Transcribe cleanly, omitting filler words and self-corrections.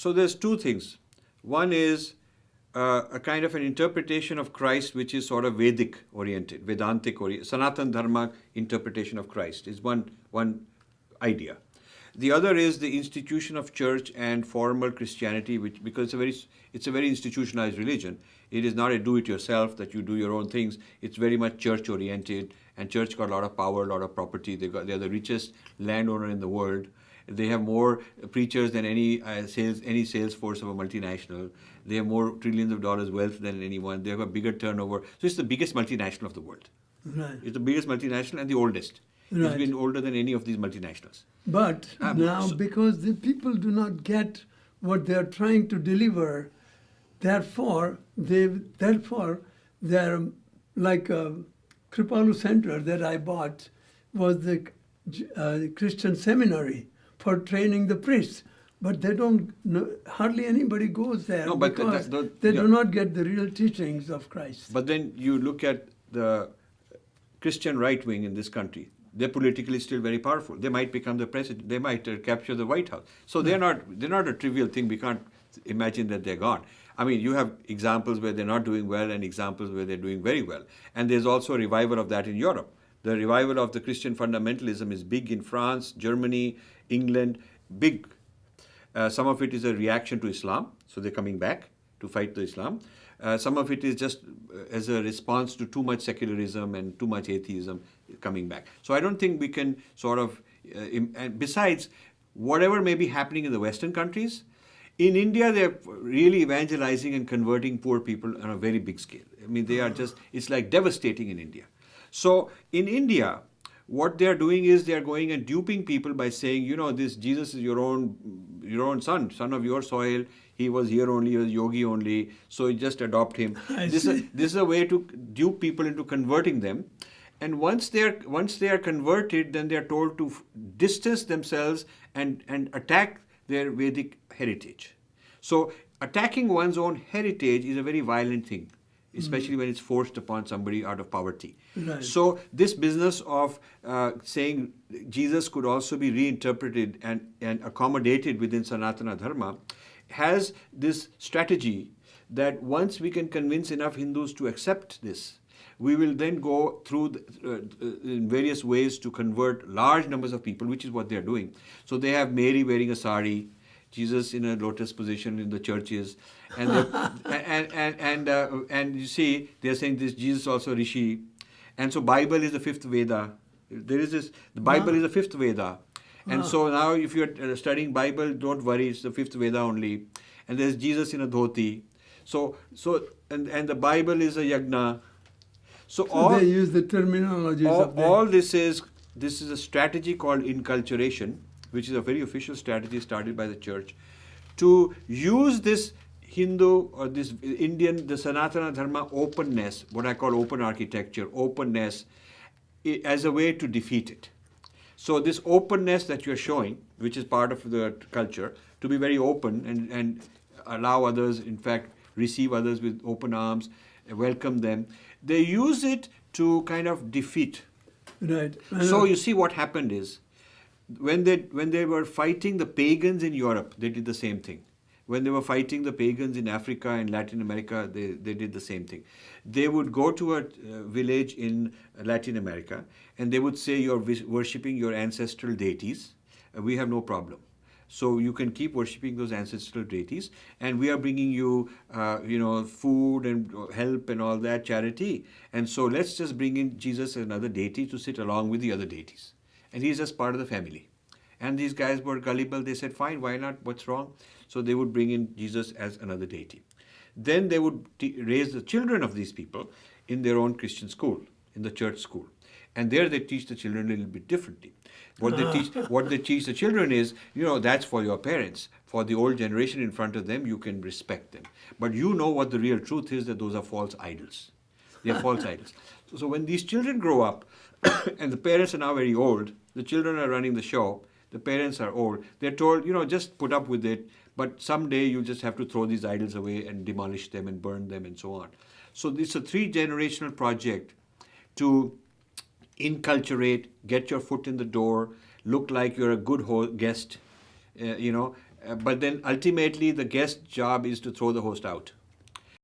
So there's two things. One is a kind of an interpretation of Christ which is sort of Vedic oriented, Vedantic oriented. Sanatana Dharma interpretation of Christ is one idea. The other is the institution of church and formal Christianity, which because it's a very institutionalized religion. It is not a do-it-yourself that you do your own things. It's very much church-oriented, and church got a lot of power, a lot of property. They're the richest landowner in the world. They have more preachers than any sales force of a multinational. They have more trillions of dollars wealth than anyone. They have a bigger turnover. So it's the biggest multinational of the world. Right. It's the biggest multinational and the oldest. Right. It's been older than any of these multinationals. But now, because the people do not get what they are trying to deliver, therefore they're like a Kripalu Center that I bought was the Christian seminary for training the priests. But they don't, hardly anybody goes there because they do not get the real teachings of Christ. But then you look at the Christian right wing in this country. They're politically still very powerful. They might become the president. They might capture the White House. So they're not a trivial thing. We can't imagine that they're gone. I mean, you have examples where they're not doing well and examples where they're doing very well. And there's also a revival of that in Europe. The revival of the Christian fundamentalism is big in France, Germany, England, big. Some of it is a reaction to Islam, so they're coming back to fight the Islam. Some of it is just as a response to too much secularism and too much atheism coming back. So I don't think we can sort of, and besides, whatever may be happening in the Western countries, in India they're really evangelizing and converting poor people on a very big scale. I mean, they are just, it's like devastating in India. So in India, what they're doing is they're going and duping people by saying, you know, this Jesus is your own son of your soil. He was here only, he was yogi only, so you just adopt him. This is a way to dupe people into converting them. And once they are converted, then they are told to distance themselves and attack their Vedic heritage. So attacking one's own heritage is a very violent thing, especially when it's forced upon somebody out of poverty. Right. So this business of saying Jesus could also be reinterpreted and accommodated within Sanatana Dharma has this strategy that once we can convince enough Hindus to accept this, we will then go through in various ways to convert large numbers of people, which is what they're doing. So they have Mary wearing a sari, Jesus in a lotus position in the churches, and and you see they're saying this Jesus also Rishi, and so Bible is the fifth Veda. There is this, the Bible is the fifth Veda. And so now if you're studying Bible, don't worry, it's the fifth Veda only. And there's Jesus in a dhoti. So and the Bible is a yagna. So they use the terminologies of all this is a strategy called inculturation, which is a very official strategy started by the church, to use this Hindu or this Indian, the Sanatana Dharma openness, what I call open architecture, openness, as a way to defeat it. So this openness that you're showing, which is part of the culture, to be very open and allow others, in fact, receive others with open arms, welcome them, they use it to kind of defeat. Right. So you see what happened is, when they were fighting the pagans in Europe, they did the same thing. When they were fighting the pagans in Africa and Latin America, they did the same thing. They would go to a village in Latin America and they would say, you're worshipping your ancestral deities. We have no problem. So you can keep worshipping those ancestral deities, and we are bringing you, food and help and all that, charity. And so let's just bring in Jesus as another deity to sit along with the other deities. And he's just part of the family. And these guys were gullible. They said, fine, why not? What's wrong? So they would bring in Jesus as another deity. Then they would raise the children of these people in their own Christian school, in the church school. And there they teach the children a little bit differently. What they teach the children is, that's for your parents. For the old generation in front of them, you can respect them. But you know what the real truth is, that those are false idols. They are false idols. So when these children grow up, and the parents are now very old, the children are running the show, the parents are old, they're told, just put up with it, but someday you just have to throw these idols away and demolish them and burn them and so on. So it's a 3-generational project to inculturate, get your foot in the door, look like you're a good guest, but then ultimately the guest job is to throw the host out.